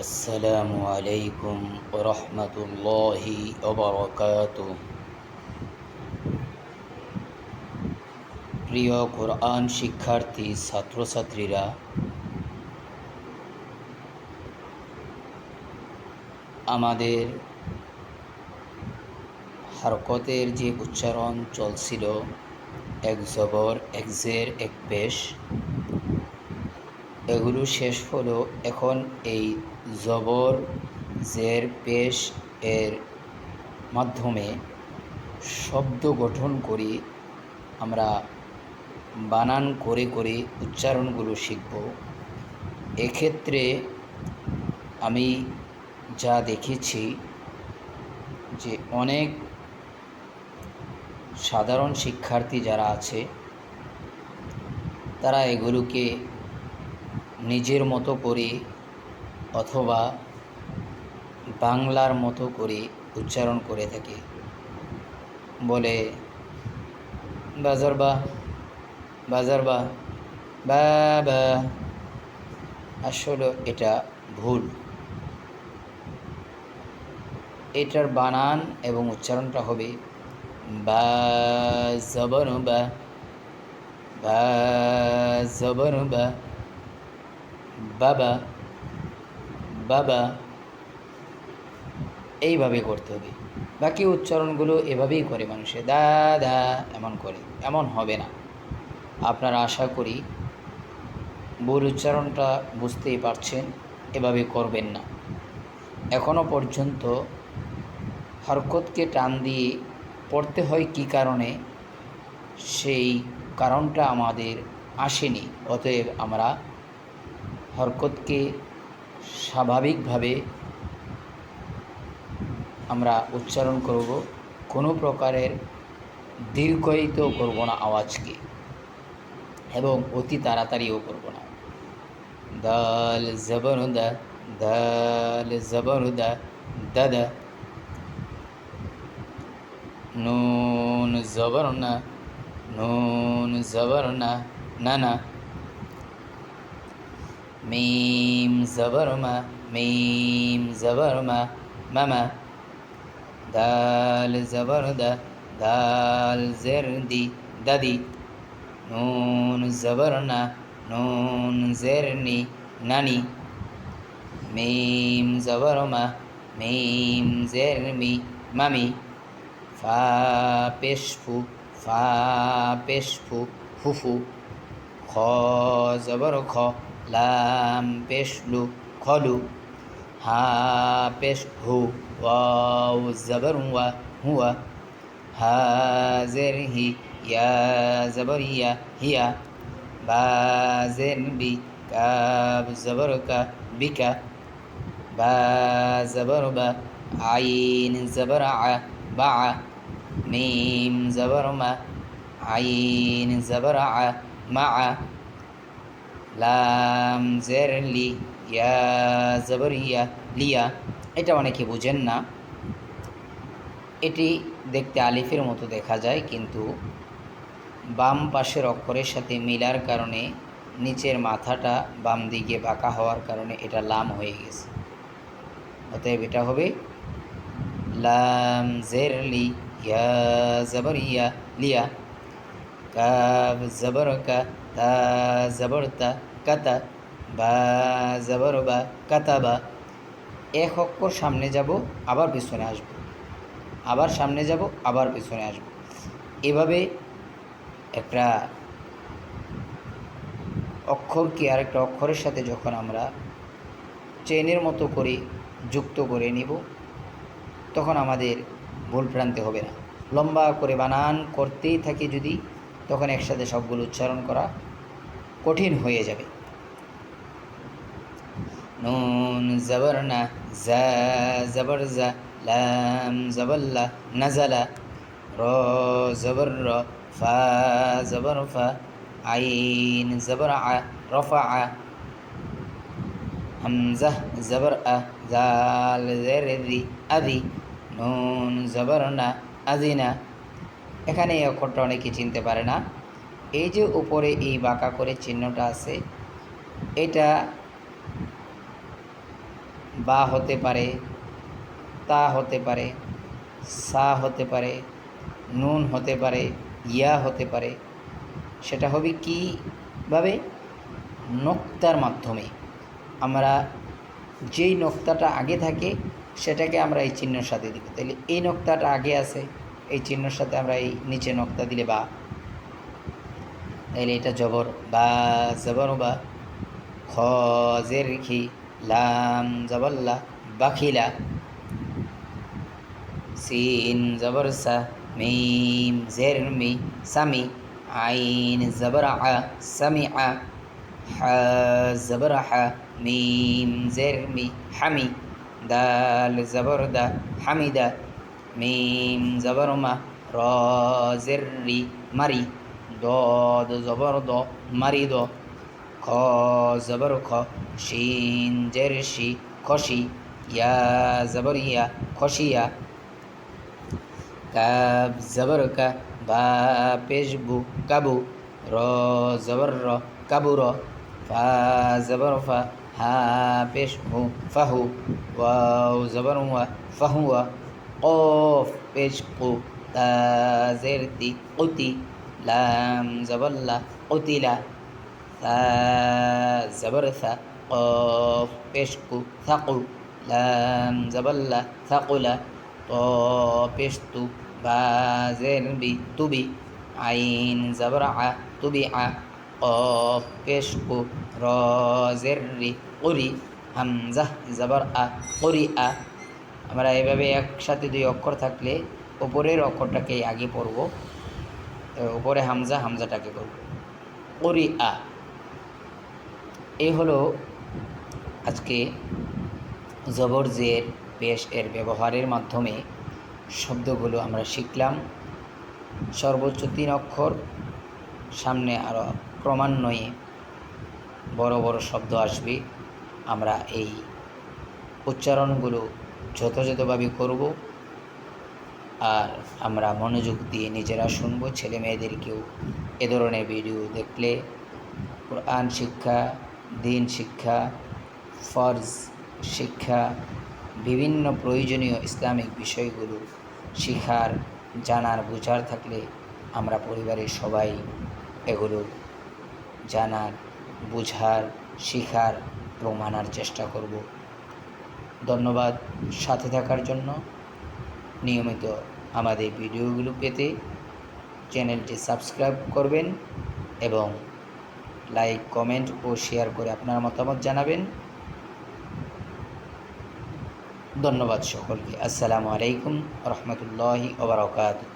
আসসালামু আলাইকুম ওরহমতুল্লাহি ওবরকাতুহ। প্রিয় কোরআন শিক্ষার্থী ছাত্রছাত্রীরা, আমাদের হরকতের যে উচ্চারণ চলছিল, এক জবর, এক জের, এক পেশ, এগুলো শেষ হলো। এখন এই জবর, জের, পেশ এর মাধ্যমে শব্দ গঠন করি আমরা, বানান করে করে উচ্চারণগুলো শিখব। এক্ষেত্রে আমি যা দেখেছি যে অনেক সাধারণ শিক্ষার্থী যারা আছে তারা এগুলোকে নিজের মতো করে অথবা বাংলার মতো করে উচ্চারণ করে থাকে। বলে বাজারবা, বাজারবা, বাবা। আসলে এটা ভুল। এটার বানান এবং উচ্চারণটা হবে বা জবর বা, বা জবর বা, বাবা, বাবা, এইভাবে করতে হবে। বাকি উচ্চারণগুলো এভাবেই করে মানুষে দাদা এমন করে, এমন হবে না। আপনারা আশা করি ভুল উচ্চারণটা বুঝতেই পারছেন, এভাবে করবেন না। এখনও পর্যন্ত হরকতকে টান দিয়ে পড়তে হয় কী কারণে, সেই কারণটা আমাদের আসেনি। অতএব আমরা হরকতকে স্বাভাবিকভাবে আমরা উচ্চারণ করব, কোনো প্রকারের দীর্ঘায়িত করব না আওয়াজকে, এবং অতি তাড়াতাড়িও করব না। দাল জবরদা, দাল জবরদা, দাদা। নুন জবরনা, নুন জবরনা, নানা। মিম জবরমা, মিম জবরমা, মামা। দাল জবরদা, দাল জেরদি, দাদি। নুন জবরনা, নুন জেরনি, নানি। মিম জবরমা, মিম জেরমি, মামি। ফা পেশফু, ফা পেশফু, ফুফু। খ জবর খ, লাম পেশলু, খলু। হা পেশ হু, ওয়াও জবর ওয়া, হুয়া। হা জের হি, ইয়া জবর ইয়া, হিয়া। বা জের বি, কাব জবর কা, বিকা। বা জবর বা, আইন জবর আ, বা। মিম জবর মা, আইন জবর আ, মা। লাম জের লি, ইয়া জবর ইয়া, লিয়া। এটা অনেকে বুঝেন না। এটি দেখতে আলিফের মতো দেখা যায়, কিন্তু বাম পাশের অক্ষরের সাথে মিলার কারণে নিচের মাথাটা বাম দিকে বাঁকা হওয়ার কারণে এটা লাম হয়ে গেছে। অতএব এটা হবে লাম জের লি, ইয়া জবর ইয়া, লিয়া। কাব জবর কা, তা জবর তা, কাতা। বা জবর বা, কাতাবা। এক অক্ষর সামনে যাব, আবার পিছনে আসব, আবার সামনে যাব, আবার পিছনে আসব। এভাবে একটা অক্ষরকে আরেকটা অক্ষরের সাথে যখন আমরা চেনের মতো করে যুক্ত করে নিব, তখন আমাদের ভুল ভ্রান্তি হবে না। লম্বা করে বানান করতেই থাকি যদি, তখন একসাথে সবগুলো উচ্চারণ করা কঠিন হয়ে যাবে। নুন জবর না, জা জবর জা, লাম জবর লা, নাজালা। র জবর র, ফা জবর ফা, আইন জবর আ, রফা আ। হামজা জবর আ, জাল জের রি, আদি। নুন জবর না, আদিনা। এখানে এই অক্ষরটা অনেকে চিনতে পারে না। এই যে উপরে এই বাঁকা করে চিহ্নটা আছে, এটা বা হতে পারে, তা হতে পারে, সা হতে পারে, নুন হতে পারে, ইয়া হতে পারে। সেটা হবে কীভাবে? নোক্তার মাধ্যমে। আমরা যেই নোক্তাটা আগে থাকে সেটাকে আমরা এই চিহ্নের সাথে দিব। তাহলে এই নোক্তাটা আগে আছে, এই চিহ্নের সাথে আমরা এই নিচে নোক্তা দিলে বা, তাহলে এটা জবর বা, জবর বা। খ জের খি, লাম জবল্লা, বাখিলা। সিন জবর সা, মিম জের মি, সামি। আইন জবর আ, সামি আ। হা জবর হা, মিম জের মি, হামি। দাল জবর দা, হামিদা। মিম জবর মা, র জের রি, মারি। দদ জবর দ, মারি দ। খ জবর খ, শিন জের শি, খসি। ইয়া জবর ইয়া, খসিয়া। কাব জবর কা, বা পেশ বু, কাবু। র জবর র, কাবুর। ফা জবর ফা, হা পেশ হু, ফাহু। ওয়াও জবর ওয়া, ফাহুয়া। কফ পেশ কু, তা জের তি, কুতি। লাম জবর লা, কুতিলা। থা জবর থা, কফ পেশ কু, থাকু। লাম জবর লা, থাকুলা। ত পেশ তু, বা জের বি, তুবি। আইন জবর আ, তুবি আ। কফ পেশ কু, র জের রি, কুরি। হামজাহ জবর আ, কুরি আ। আমরা এভাবে একসাথে দুই অক্ষর থাকলে উপরের অক্ষরটাকে আগে পড়ব, উপরে হামজা, হামজাটাকে পড়ব। কুরি আ। এই হলো আজকে জবর জের পেশ এর ব্যবহারের মাধ্যমে শব্দগুলো আমরা শিখলাম। সর্বোচ্চ 3 অক্ষর, সামনে আরও ক্রমান্বয়ে বড় বড় শব্দ আসবে। আমরা এই উচ্চারণগুলো যথাযথভাবে করব, আর আমরা মনোযোগ দিয়ে নিজেরা শুনব। ছেলে মেয়েদেরকেও এ ধরনের ভিডিও দেখলে কোরআন শিক্ষা, দিন শিক্ষা, ফরজ শিক্ষা, বিভিন্ন প্রয়োজনীয় ইসলামিক বিষয়গুলো শিখার, জানার, বোঝার থাকলে আমরা পরিবারের সবাই এগুলো জানার, বোঝার, শিখার এবং মানার চেষ্টা করব। ধন্যবাদ সাথে থাকার জন্য। নিয়মিত আমাদের ভিডিওগুলো পেতে চ্যানেলটি সাবস্ক্রাইব করবেন এবং লাইক, কমেন্ট ও শেয়ার করে আপনার মতামত জানাবেন। ধন্যবাদ সকলকে। আসসালামু আলাইকুম রহমতুল্লাহি ওয়া বারাকাতুহু।